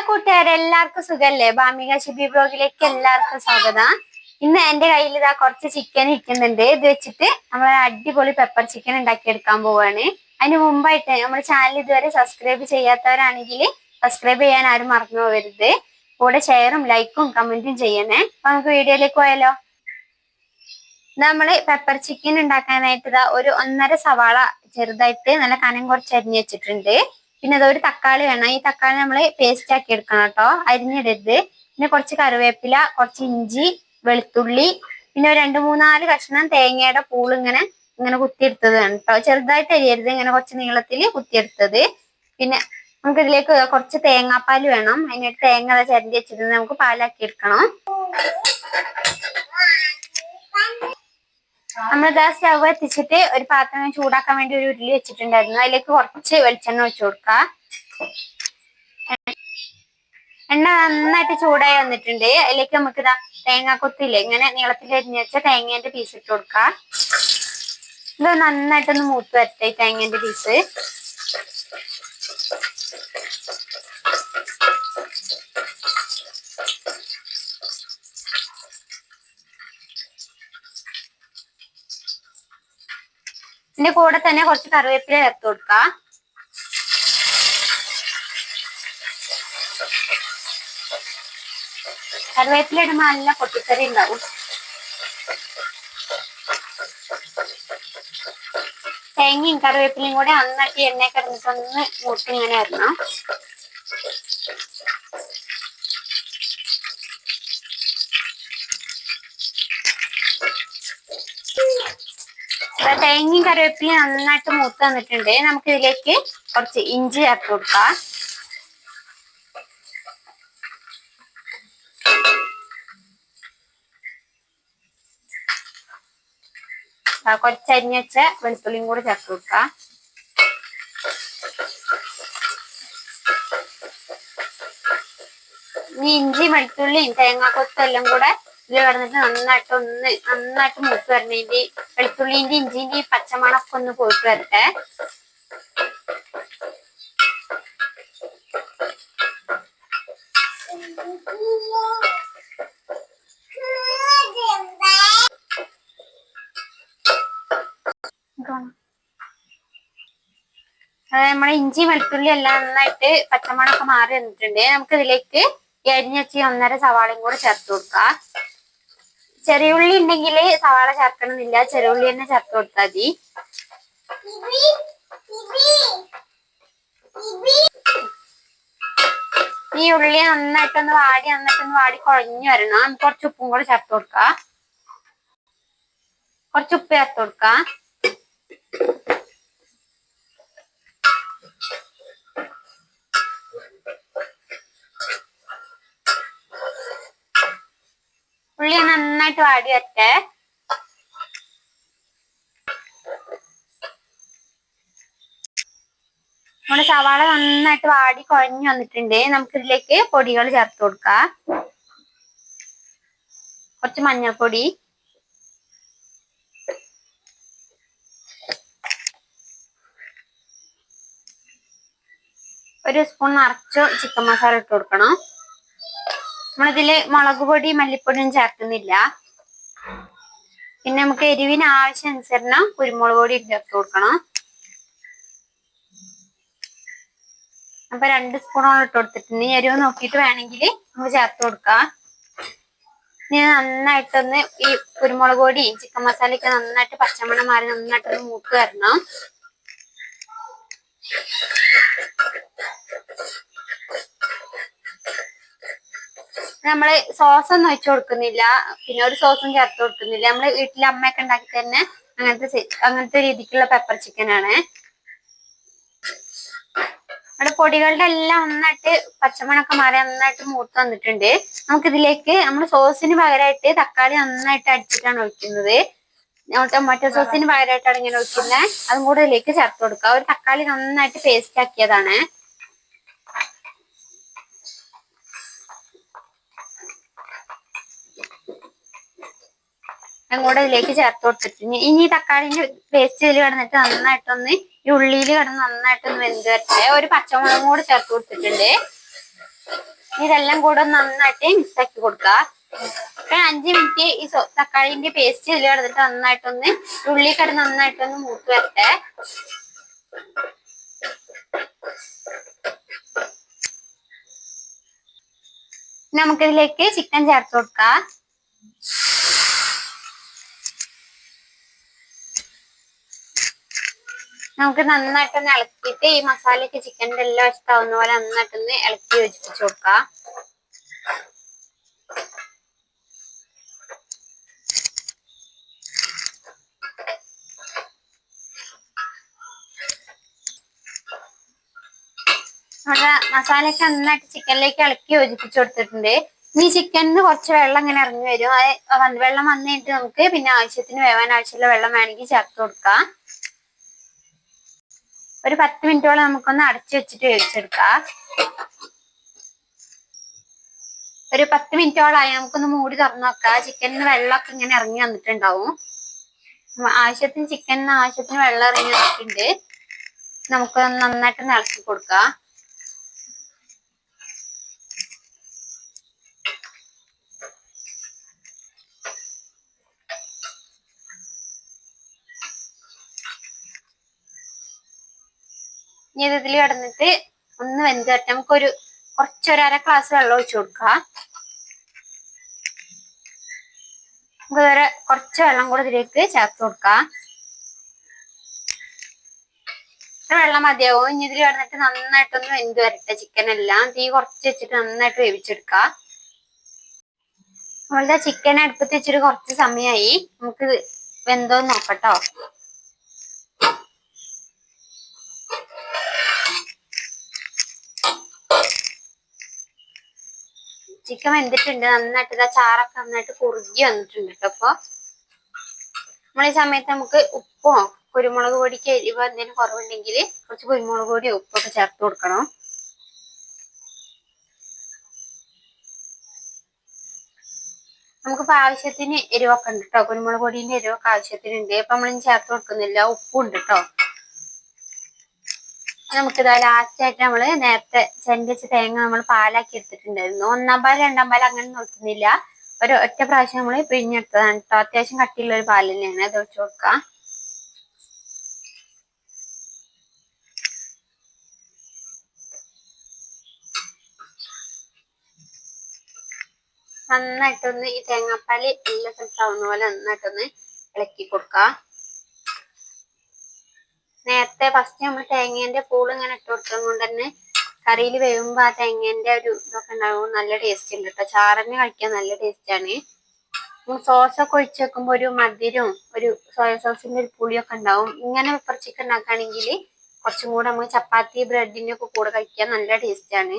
കൂട്ടുകാരെ എല്ലാവർക്കും സുഖല്ലേ? ഭാമിക ഷിബി ബ്ലോഗിലേക്ക് എല്ലാവർക്കും സ്വാഗതം. ഇന്ന് എന്റെ കയ്യിൽ ഇതാ കുറച്ച് ചിക്കൻ ഇരിക്കുന്നുണ്ട്. ഇത് വെച്ചിട്ട് നമ്മൾ അടിപൊളി പെപ്പർ ചിക്കൻ ഉണ്ടാക്കിയെടുക്കാൻ പോവാണ്. അതിന് മുമ്പായിട്ട് നമ്മുടെ ചാനൽ ഇതുവരെ സബ്സ്ക്രൈബ് ചെയ്യാത്തവരാണെങ്കിൽ സബ്സ്ക്രൈബ് ചെയ്യാൻ ആരും മറന്നു പോകരുത്. കൂടെ ഷെയറും ലൈക്കും കമന്റും ചെയ്യണേ. അപ്പൊ നമുക്ക് വീഡിയോയിലേക്ക് പോയാലോ. നമ്മള് പെപ്പർ ചിക്കൻ ഉണ്ടാക്കാനായിട്ട് ഇതാ ഒരു 1.5 സവാള ചെറുതായിട്ട് നല്ല കനം കുറച്ച് അരിഞ്ഞ് വെച്ചിട്ടുണ്ട്. പിന്നെ അതൊരു തക്കാളി വേണം. ഈ തക്കാളി നമ്മൾ പേസ്റ്റ് ആക്കി എടുക്കണം കേട്ടോ, അരിഞ്ഞിടരുത്. പിന്നെ കുറച്ച് കറിവേപ്പില, കുറച്ച് ഇഞ്ചി, വെളുത്തുള്ളി, പിന്നെ ഒരു 2-3-4 കഷ്ണം തേങ്ങയുടെ പൂള് ഇങ്ങനെ കുത്തിയെടുത്തത് വേണം കേട്ടോ. ചെറുതായിട്ട് അരിയരുത്, ഇങ്ങനെ കുറച്ച് നീളത്തിൽ കുത്തിയെടുത്തത്. പിന്നെ നമുക്ക് ഇതിലേക്ക് കുറച്ച് തേങ്ങാപ്പാൽ വേണം. അതിനായിട്ട് തേങ്ങ ചിരണ്ടി വെച്ചിട്ട് നമുക്ക് പാലാക്കി എടുക്കണം. നമ്മളിതാ സ്റ്റവ് എത്തിച്ചിട്ട് ഒരു പാത്രം ചൂടാക്കാൻ വേണ്ടി ഒരു ഉരുളി വെച്ചിട്ടുണ്ടായിരുന്നു. അതിലേക്ക് കുറച്ച് വെളിച്ചെണ്ണ ഒഴിച്ചു കൊടുക്കാം. എണ്ണ നന്നായിട്ട് ചൂടായി വന്നിട്ടുണ്ട്. അതിലേക്ക് നമുക്ക് ഇതാ തേങ്ങാക്കൊത്തില്ലേ ഇങ്ങനെ നീളത്തിൽ അരിഞ്ഞ് വെച്ച തേങ്ങേന്റെ പീസ് ഇട്ട് കൊടുക്കാം. ഇത് നന്നായിട്ടൊന്ന് മൂത്ത് വരട്ടെ തേങ്ങേന്റെ പീസ്. ഇതിന്റെ കൂടെ തന്നെ കുറച്ച് കറിവേപ്പില ചേർത്ത് കൊടുക്കാം. കറിവേപ്പില ഇടുമ്പോൾ നല്ല പൊട്ടിക്കറി ഉണ്ടാവും. തേങ്ങയും കറിവേപ്പിലയും കൂടെ നന്നായിട്ട് എണ്ണ കിടന്നിട്ടൊന്ന് മൂട്ടി ഇങ്ങനെ വരണം. തേങ്ങയും കറിവേപ്പിലയും നന്നായിട്ട് മൂത്ത് വന്നിട്ടുണ്ട്. നമുക്ക് ഇതിലേക്ക് കുറച്ച് ഇഞ്ചി ചേർത്ത് കൊടുക്കാം. കുറച്ച് അരിഞ്ഞ് വെച്ച വെളുത്തുള്ളിയും കൂടെ ചേർത്ത് കൊടുക്കാം. ഈ ഇഞ്ചി വെളുത്തുള്ളിയും തേങ്ങാക്കൊത്തും എല്ലാം കൂടെ ഇതിൽ കിടന്നിട്ട് നന്നായിട്ട് മൂത്ത് വരണേന്റെ വെളുത്തുള്ളിന്റെ ഇഞ്ചിന്റെ പച്ചമണൊക്കെ ഒന്ന് പോയിട്ട് വരട്ടെ. നമ്മളെ ഇഞ്ചി വെളുത്തുള്ളി എല്ലാം നന്നായിട്ട് പച്ചമണൊക്കെ മാറി വന്നിട്ടുണ്ട്. നമുക്ക് ഇതിലേക്ക് അരിഞ്ഞ് വെച്ച് 1.5 സവാളയും കൂടെ ചേർത്ത് കൊടുക്കാം. ചെറിയ ഉള്ളി ഉണ്ടെങ്കിൽ സവാള ചേർക്കണമെന്നില്ല, ചെറിയ ഉള്ളി തന്നെ ചേർത്ത് കൊടുത്താൽ മതി. ഈ ഉള്ളി നന്നായിട്ടൊന്ന് വാടി കുഴഞ്ഞു വരണം. നമുക്ക് കുറച്ച് ഉപ്പും കൂടെ ചേർത്ത് കൊടുക്കാം. കുറച്ച് ഉപ്പ് ചേർത്ത് കൊടുക്കാം. ഉള്ളി നന്നായിട്ട് വാടി വരട്ടെ. നമ്മുടെ സവാള നന്നായിട്ട് വാടി കുഴഞ്ഞു വന്നിട്ടുണ്ട്. നമുക്ക് ഇതിലേക്ക് പൊടികൾ ചേർത്ത് കൊടുക്കാം. കുറച്ച് മഞ്ഞൾപ്പൊടി, ഒരു സ്പൂൺ നിറച്ച് ചിക്കൻ മസാല ഇട്ട് കൊടുക്കണം. നമ്മളിതില് മുളക് പൊടി മല്ലിപ്പൊടിയും ചേർക്കുന്നില്ല. പിന്നെ നമുക്ക് എരിവിന് ആവശ്യാനുസരണം കുരുമുളക് പൊടി ചേർത്ത് കൊടുക്കണം. അപ്പൊ 2 സ്പൂണോളം ഇട്ട് കൊടുത്തിട്ടുണ്ട്. എരിവ് നോക്കിയിട്ട് വേണമെങ്കിൽ നമുക്ക് ചേർത്ത് കൊടുക്കാം. ഇനി നന്നായിട്ടൊന്ന് ഈ കുരുമുളക് പൊടിയും ചിക്കൻ മസാലയൊക്കെ നന്നായിട്ട് പച്ചമണം മാറി നന്നായിട്ടൊന്ന് മൂത്ത് വരണം. നമ്മള് സോസൊന്നും ഒഴിച്ചു കൊടുക്കുന്നില്ല, പിന്നെ ഒരു സോസും ചേർത്ത് കൊടുക്കുന്നില്ല. നമ്മള് വീട്ടിലെ അമ്മയൊക്കെ ഉണ്ടാക്കി തന്നെ അങ്ങനത്തെ രീതിക്കുള്ള പെപ്പർ ചിക്കൻ ആണ്. നമ്മുടെ പൊടികളുടെ എല്ലാം നന്നായിട്ട് പച്ചമണൊക്കെ മാറി നന്നായിട്ട് മൂത്ത് വന്നിട്ടുണ്ട്. നമുക്കിതിലേക്ക് നമ്മൾ സോസിന് പകരമായിട്ട് തക്കാളി നന്നായിട്ട് അടിച്ചിട്ടാണ് ഒഴിക്കുന്നത്. ടൊമാറ്റോ സോസിന് പകരമായിട്ടാണ് ഇങ്ങനെ ഒഴിക്കുന്നത്. അതും കൂടെ ഇതിലേക്ക് ചേർത്ത് കൊടുക്കുക. ഒരു തക്കാളി നന്നായിട്ട് പേസ്റ്റ് ആക്കിയതാണ്. അങ്ങോട്ട് ഇതിലേക്ക് ചേർത്ത് കൊടുത്തിട്ടുണ്ട്. ഇനി തക്കാളിന്റെ പേസ്റ്റ് ഇതിൽ കിടന്നിട്ട് നന്നായിട്ടൊന്ന് ഈ ഉള്ളിയിൽ കിടന്ന് നന്നായിട്ടൊന്ന് വെന്ത് വരട്ടെ. ഒരു പച്ചമുളകും കൂടെ ചേർത്ത് കൊടുത്തിട്ടുണ്ട്. ഇതെല്ലാം കൂടെ നന്നായിട്ട് മിക്സ് ആക്കി കൊടുക്കുക. 5 മിനിറ്റ് ഈ തക്കാളിന്റെ പേസ്റ്റ് ഇതിൽ കിടന്നിട്ട് നന്നായിട്ടൊന്ന് ഉള്ളി കിടന്ന് നന്നായിട്ടൊന്ന് മൂത്ത് വരട്ടെ. നമുക്കിതിലേക്ക് ചിക്കൻ ചേർത്ത് കൊടുക്കാം. നമുക്ക് നന്നായിട്ടൊന്ന് ഇളക്കിയിട്ട് ഈ മസാലയൊക്കെ ചിക്കൻ്റെ എല്ലാം വശത്താവുന്ന പോലെ നന്നായിട്ടൊന്ന് ഇളക്കി യോജിപ്പിച്ച് കൊടുക്കാം. നമ്മുടെ മസാലയൊക്കെ നന്നായിട്ട് ചിക്കനിലേക്ക് ഇളക്കി യോജിപ്പിച്ച് കൊടുത്തിട്ടുണ്ട്. ഈ ചിക്കനിന് കുറച്ച് വെള്ളം ഇങ്ങനെ ഇറങ്ങി വരും. അത് വെള്ളം വന്നു കഴിഞ്ഞിട്ട് നമുക്ക് പിന്നെ ആവശ്യത്തിന് വേവാൻ ആവശ്യമുള്ള വെള്ളം വേണമെങ്കിൽ ചേർത്ത് കൊടുക്കാം. ഒരു 10 മിനിറ്റോളം നമുക്കൊന്ന് അടച്ചു വെച്ചിട്ട് വേവിച്ചെടുക്കാം. ഒരു 10 മിനിറ്റോളായി. നമുക്കൊന്ന് മൂടി തുറന്നു നോക്കാം. ചിക്കനിന് വെള്ളമൊക്കെ ഇങ്ങനെ ഇറങ്ങി വന്നിട്ടുണ്ടാവും. ചിക്കനിന് ആവശ്യത്തിന് വെള്ളം ഇറങ്ങി വന്നിട്ടുണ്ട്. നമുക്ക് നന്നായിട്ട് ഇളക്കി കൊടുക്കാം. ഇനി ഇതിൽ കിടന്നിട്ട് ഒന്ന് വെന്ത് വരട്ടെ. നമുക്കൊരു കുറച്ചൊരു ഗ്ലാസ് വെള്ളം ഒഴിച്ചു കൊടുക്കാം. നമുക്ക് വേറെ കുറച്ച് വെള്ളം കൂടെ ഇതിലേക്ക് ചേർത്ത് കൊടുക്കാം. വെള്ളം മതിയാവും. ഇനി ഇതിൽ കിടന്നിട്ട് നന്നായിട്ടൊന്ന് വെന്ത് വരട്ടെ. ചിക്കനെല്ലാം തീ കുറച്ച് വെച്ചിട്ട് നന്നായിട്ട് വേവിച്ചെടുക്കാം. നമ്മളുടെ ചിക്കൻ അടുപ്പത്ത് വെച്ചിട്ട് കുറച്ച് സമയമായി. നമുക്ക് വെന്തോന്ന് നോക്കട്ടോ. ചിക്കൻ വെന്തിട്ടുണ്ട്. നന്നായിട്ട് ചാറൊക്കെ നന്നായിട്ട് കുറുകി വന്നിട്ടുണ്ട് കേട്ടോ. അപ്പൊ നമ്മൾ ഈ സമയത്ത് നമുക്ക് ഉപ്പോ കുരുമുളക് പൊടിക്ക് എരിവ് എന്തെങ്കിലും കുറവുണ്ടെങ്കിൽ കുറച്ച് കുരുമുളക് പൊടി ഉപ്പൊക്കെ ചേർത്ത് കൊടുക്കണം. നമുക്കിപ്പോ ആവശ്യത്തിന് എരിവൊക്കെ ഉണ്ട് കേട്ടോ. കുരുമുളക് പൊടിന്റെ എരിവൊക്കെ ആവശ്യത്തിനുണ്ട്. അപ്പൊ നമ്മളിനി ചേർത്ത് കൊടുക്കുന്നില്ല. ഉപ്പും ഉണ്ട് കേട്ടോ. നമുക്കിതാ ലാസ്റ്റ് ആയിട്ട് നമ്മള് നേരത്തെ ചെണ്ടിച്ച് തേങ്ങ നമ്മൾ പാലാക്കി എടുത്തിട്ടുണ്ടായിരുന്നു. 1-ാം പാൽ 2-ാം പാൽ അങ്ങനെ നോക്കുന്നില്ല. ഒരു ഒറ്റ പ്രാവശ്യം നമ്മൾ പിഴിഞ്ഞെടുത്തതാണ് കേട്ടോ. അത്യാവശ്യം കട്ടിയുള്ള ഒരു പാൽ തന്നെയാണ്. അത് ഒഴിച്ചു കൊടുക്കാം. നന്നായിട്ടൊന്ന് ഈ തേങ്ങാപ്പാല് എല്ലാ സ്ഥലത്താവുന്ന പോലെ നന്നായിട്ടൊന്ന് ഇളക്കി കൊടുക്കാം. നേരത്തെ ഫസ്റ്റ് നമ്മൾ തേങ്ങേന്റെ പൂള് ഇങ്ങനെ ഇട്ട് കൊടുക്കുന്നത് കൊണ്ട് തന്നെ കറിയിൽ വേവുമ്പോ ആ തേങ്ങേന്റെ ഒരു ഇതൊക്കെ ഉണ്ടാവും. നല്ല ടേസ്റ്റ് ഉണ്ട് കേട്ടോ. ചാറിന് കഴിക്കാൻ നല്ല ടേസ്റ്റ് ആണ്. സോസൊക്കെ ഒഴിച്ച് വെക്കുമ്പോ ഒരു മധുരവും ഒരു സോയ സോസിന്റെ ഒരു പുളിയൊക്കെ ഉണ്ടാവും. ഇങ്ങനെ പെപ്പർ ചിക്കൻ ഉണ്ടാക്കുകയാണെങ്കിൽ കുറച്ചും കൂടെ നമുക്ക് ചപ്പാത്തി ബ്രെഡിന്റെ ഒക്കെ കൂടെ കഴിക്കാൻ നല്ല ടേസ്റ്റ് ആണ്.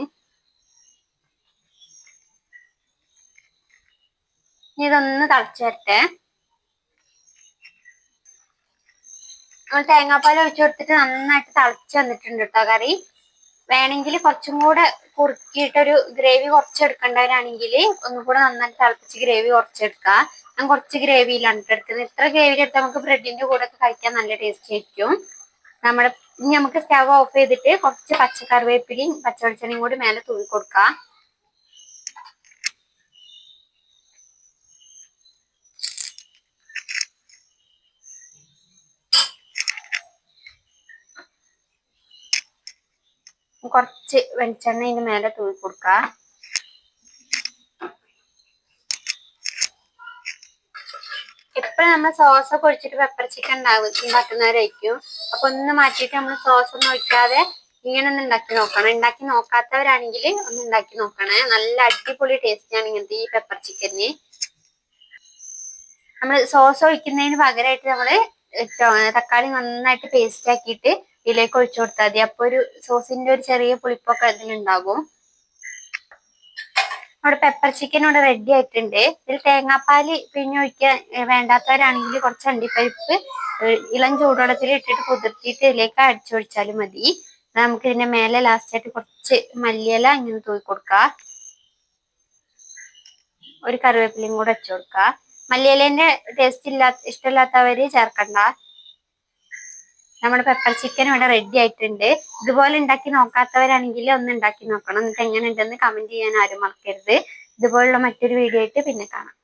ഇതൊന്ന് തിളച്ചു വരട്ടെ. നമ്മൾ തേങ്ങാപ്പാൽ ഒഴിച്ചു കൊടുത്തിട്ട് നന്നായിട്ട് തിളച്ച് വന്നിട്ടുണ്ട് കേട്ടോ കറി. വേണമെങ്കിൽ കുറച്ചും കൂടെ കുറുക്കിയിട്ടൊരു ഗ്രേവി കുറച്ചെടുക്കേണ്ടവരാണെങ്കിൽ ഒന്നും കൂടെ നന്നായിട്ട് തിളപ്പിച്ച് ഗ്രേവി കുറച്ചെടുക്കാം. ഞാൻ കുറച്ച് ഗ്രേവിയിലാണ് എടുക്കുന്നത്. ഇത്ര ഗ്രേവി എടുത്താൽ നമുക്ക് ബ്രെഡിന്റെ കൂടെ ഒക്കെ കഴിക്കാൻ നല്ല ടേസ്റ്റ് ആയിരിക്കും. ഇനി നമുക്ക് സ്റ്റവ് ഓഫ് ചെയ്തിട്ട് കുറച്ച് പച്ചക്കറിവേപ്പിലയും പച്ചവെളിച്ചെണ്ണയും കൂടി മേലെ തൂവി കൊടുക്കാം. കുറച്ച് വെളിച്ചെണ്ണ ഇതിന് മേലെ തൂവി കൊടുക്കാം. എപ്പോഴും നമ്മൾ സോസ് ഒക്കെ ഒഴിച്ചിട്ട് പെപ്പർ ചിക്കൻ ഉണ്ടാക്കുന്നവരായിരിക്കും. അപ്പൊ ഒന്ന് മാറ്റിയിട്ട് നമ്മൾ സോസ് ഒന്നും ഒഴിക്കാതെ ഇങ്ങനെ ഒന്ന് ഉണ്ടാക്കി നോക്കണം. ഉണ്ടാക്കി നോക്കാത്തവരാണെങ്കിൽ ഒന്ന് ഉണ്ടാക്കി നോക്കണേ. നല്ല അടിപൊളി ടേസ്റ്റ് ആണ് ഇങ്ങനത്തെ ഈ പെപ്പർ ചിക്കന്. നമ്മൾ സോസ് ഒഴിക്കുന്നതിന് പകരമായിട്ട് നമ്മള് തക്കാളി നന്നായിട്ട് പേസ്റ്റ് ആക്കിയിട്ട് ഇതിലേക്ക് ഒഴിച്ചു കൊടുത്താൽ മതി. അപ്പൊ ഒരു സോസിന്റെ ഒരു ചെറിയ പുളിപ്പൊക്കെ അതിലുണ്ടാകും. നമ്മുടെ പെപ്പർ ചിക്കൻ ഇവിടെ റെഡി ആയിട്ടുണ്ട്. ഇതിൽ തേങ്ങാപ്പാല് പിഴിഞ്ഞൊഴിക്കാൻ വേണ്ടാത്തവരാണെങ്കിൽ കുറച്ച് അണ്ടിപ്പരിപ്പ് ഇളം ചൂടുവെള്ളത്തിൽ ഇട്ടിട്ട് കുതിർത്തിയിട്ട് ഇതിലേക്ക് അടിച്ചൊഴിച്ചാലും മതി. നമുക്ക് ഇതിന്റെ മേലെ ലാസ്റ്റ് ആയിട്ട് കുറച്ച് മല്ലിയില ഇങ്ങനെ തൂക്കി കൊടുക്കാം. ഒരു കറിവേപ്പിലയും കൂടെ വെച്ചു കൊടുക്കാം. മല്ലിയിലേന്റെ ടേസ്റ്റ് ഇഷ്ടമില്ലാത്തവര് ചേർക്കണ്ട. നമ്മുടെ പെപ്പർ ചിക്കൻ ഇവിടെ റെഡി ആയിട്ടുണ്ട്. ഇതുപോലെ ഉണ്ടാക്കി നോക്കാത്തവരാണെങ്കിൽ ഒന്ന് ഉണ്ടാക്കി നോക്കണം. എന്നിട്ട് എങ്ങനെ ഉണ്ടെന്ന് കമന്റ് ചെയ്യാൻ ആരും മറക്കരുത്. ഇതുപോലുള്ള മറ്റൊരു വീഡിയോ ആയിട്ട് പിന്നെ കാണാം.